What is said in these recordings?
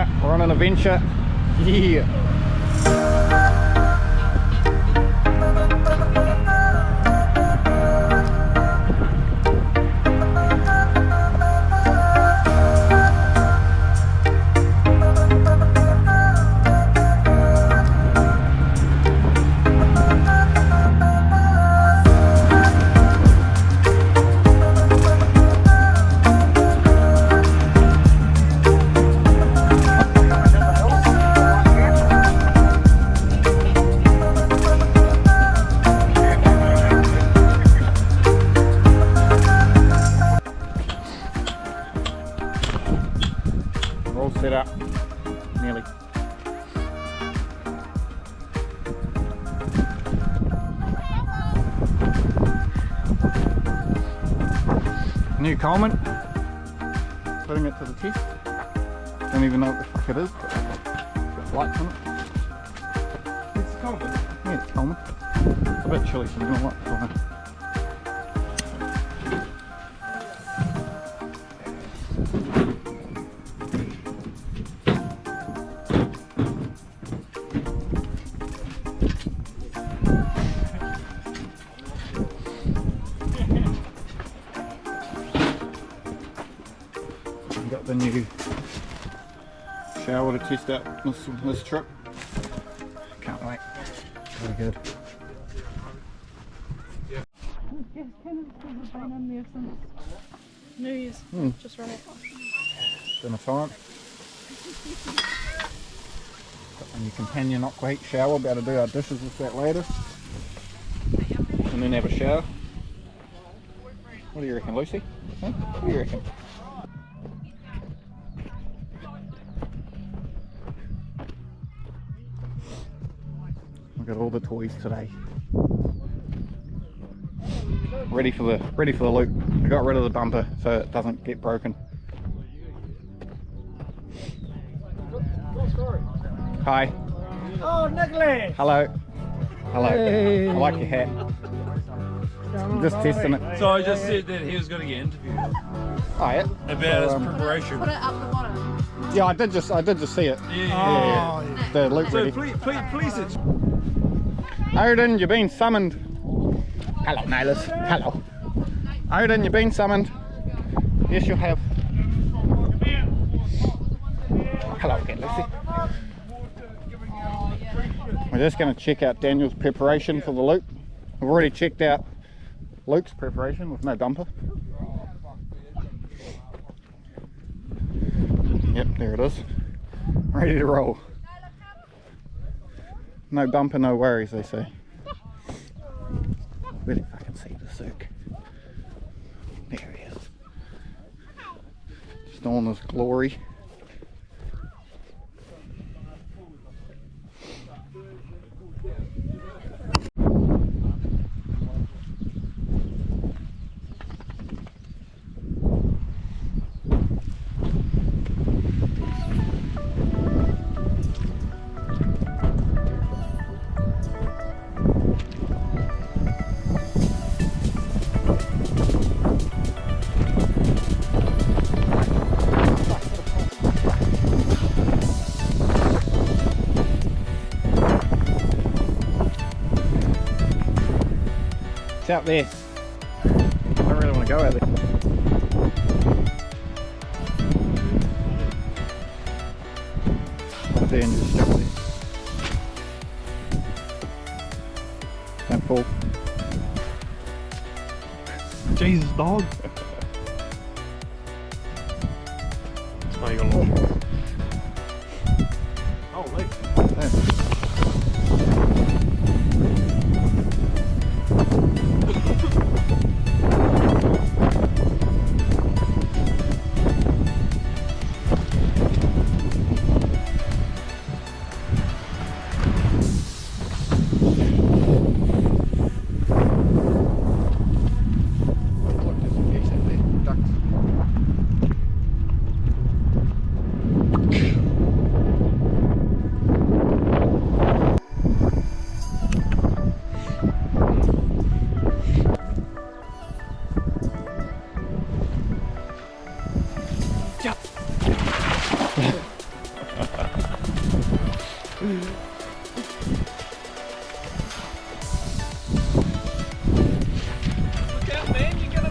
Yeah, we're on an adventure. Yeah. We're all set up, nearly. New Coleman, putting it to the test. Don't even know what the fuck it is, but it's got lights on it. It's Coleman? Yeah, it's Coleman. It's a bit chilly, so I'm going to light it on. Got the new shower to test out this trip. Can't wait. Very good. Yes, tenants have been in there since New Year's. Just run out. Dinner time. Got the new companion aqua heat shower. About to do our dishes with that later. And then have a shower. What do you reckon, Lucy? Huh? What do you reckon? I've got all the toys today. Ready for the loop. I got rid of the bumper so it doesn't get broken. Hi. Oh, Nicholas! Hello. Hello. Hey. I like your hat. I'm just testing it. So I just said that he was going to get interviewed Oh yeah. about So, his preparation. Put it up the bottom. yeah, I did just see it. Yeah. The loop So ready. please it's Odin, you've been summoned. Hello, Nailers. Hello. Odin, you've been summoned. Yes, you have. Hello again, Lucy. We're just going to check out Daniel's preparation for the loop. We've already checked out Luke's preparation with no bumper. Yep, there it is. Ready to roll. No bumper, no worries, they say. Where if I can see the Zook. There he is. Just all in his glory. It's out there. I don't really want to go out there. Up there and just jump there. Don't fall. Jesus, dog. That's why you got launch. Holy. Look out, man, you're gonna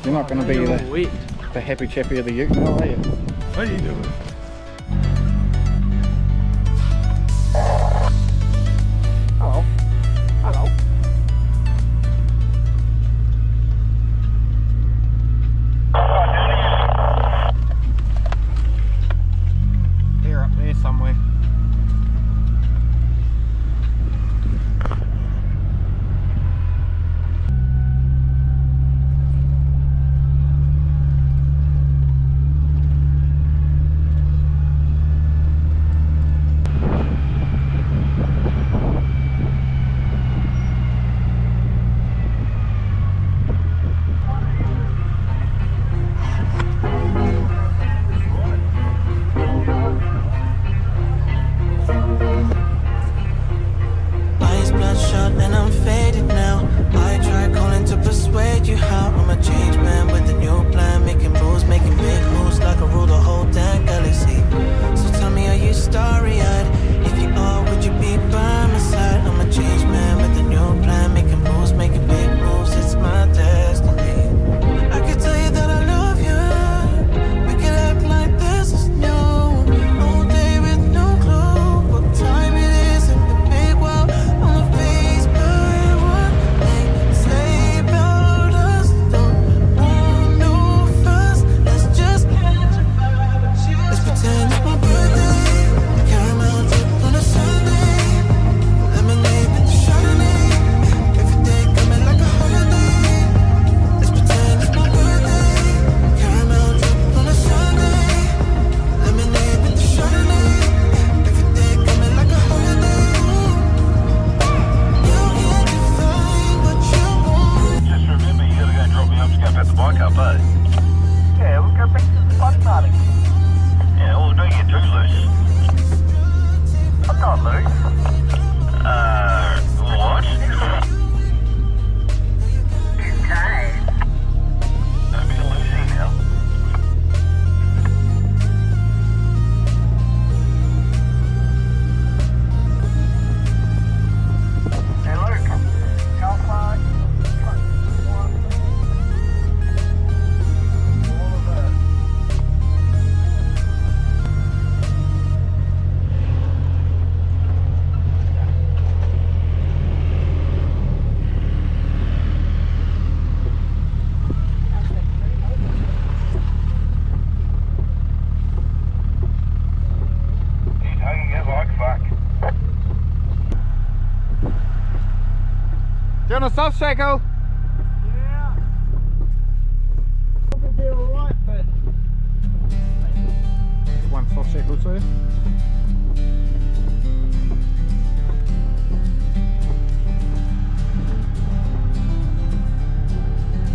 You're not going to be the happy chappy of the ute now, are you? What are you doing? Hello. Hello. They're up there somewhere. Eyes bloodshot and I'm faded now. I try calling to persuade you how I'm a changed man with a new plan, making moves, making big moves like I rule the whole damn galaxy. So tell me, are you starry-eyed? If you are, would you be by my side? I'm a changed man with a new plan, making moves, making big moves. It's my destiny. I could tell you that I love you. We could act like this is new. All day with no clue what time it is in the big world. On the face, but what they say about us don't want no fuss. Let's just let's pretend it's my birthday. Caramel drip on a Sunday. Lemonade with the Chardonnay. Every day coming like a holiday. Let's pretend it's my birthday. Caramel drip on a Sunday. Lemonade with the Chardonnay. Every day coming like a holiday. You can't define what you want. Just remember, you gotta go drop me off to go pick the bike up, eh? Yeah, we'll go back to the spot party. Yeah, well, don't get too loose. I'm not loose. What? It's tight. Don't be a loosey now. Hey, Luke. How far? All of that. He's hugging it like fuck. Doing a soft cycle. Yeah. Probably be alright, but One soft cycle too.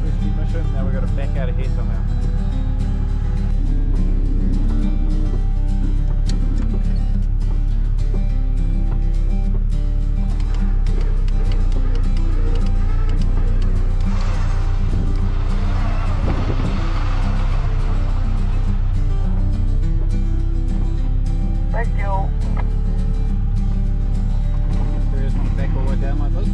Rescue mission. Now we've got to back out of here somehow. thank you. There is one back all the way down like this.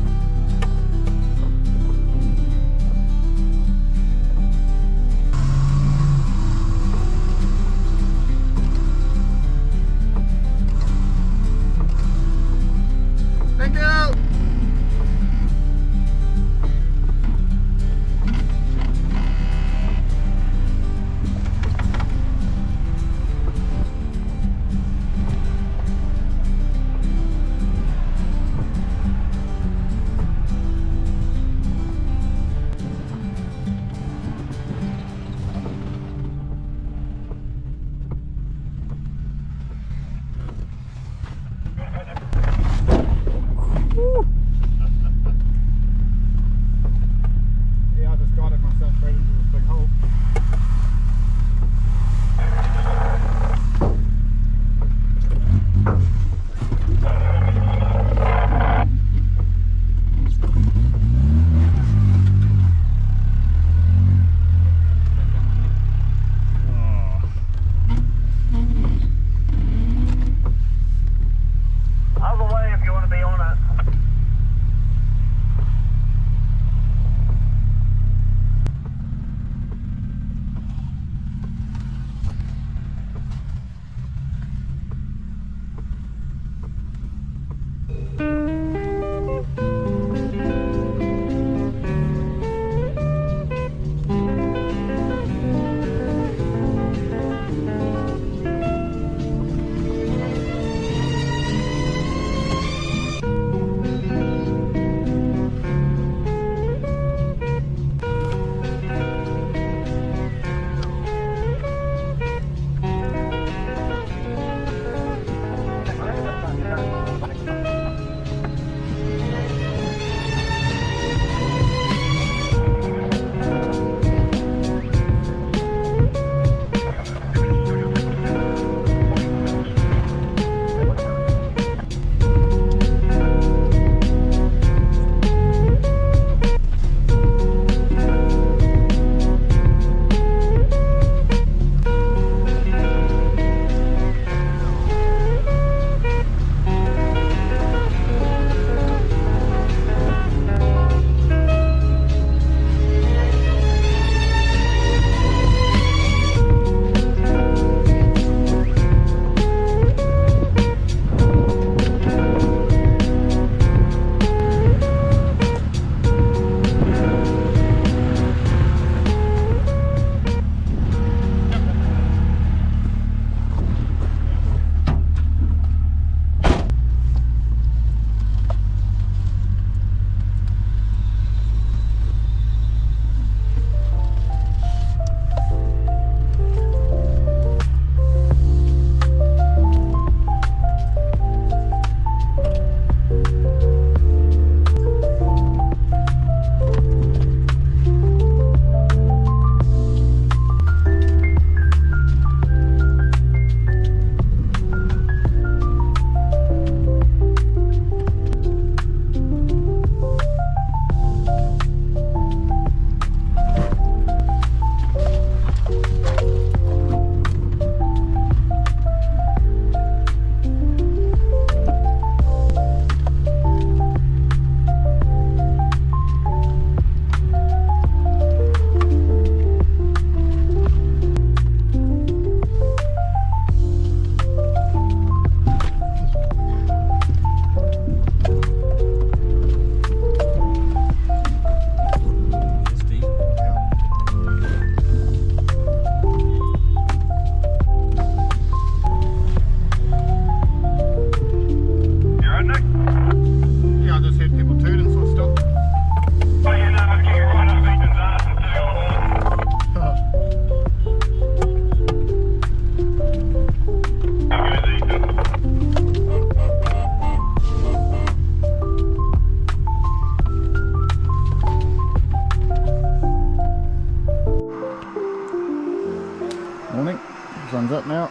sun's up now.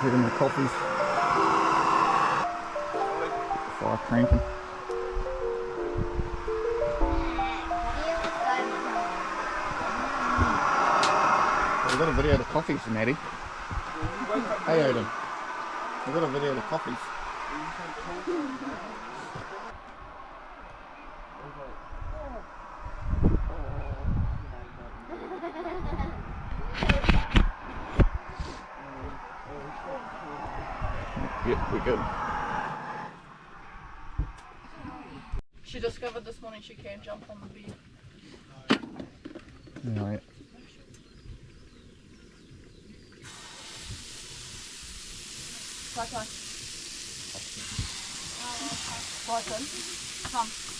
Having the coffees. Fire cranking. We've got a video of the coffees, Maddie. Hey Odin. We've got a video of the coffees. Yep, we're good. She discovered this morning she can jump on the bed. Alright. Bryson. Bryson, come.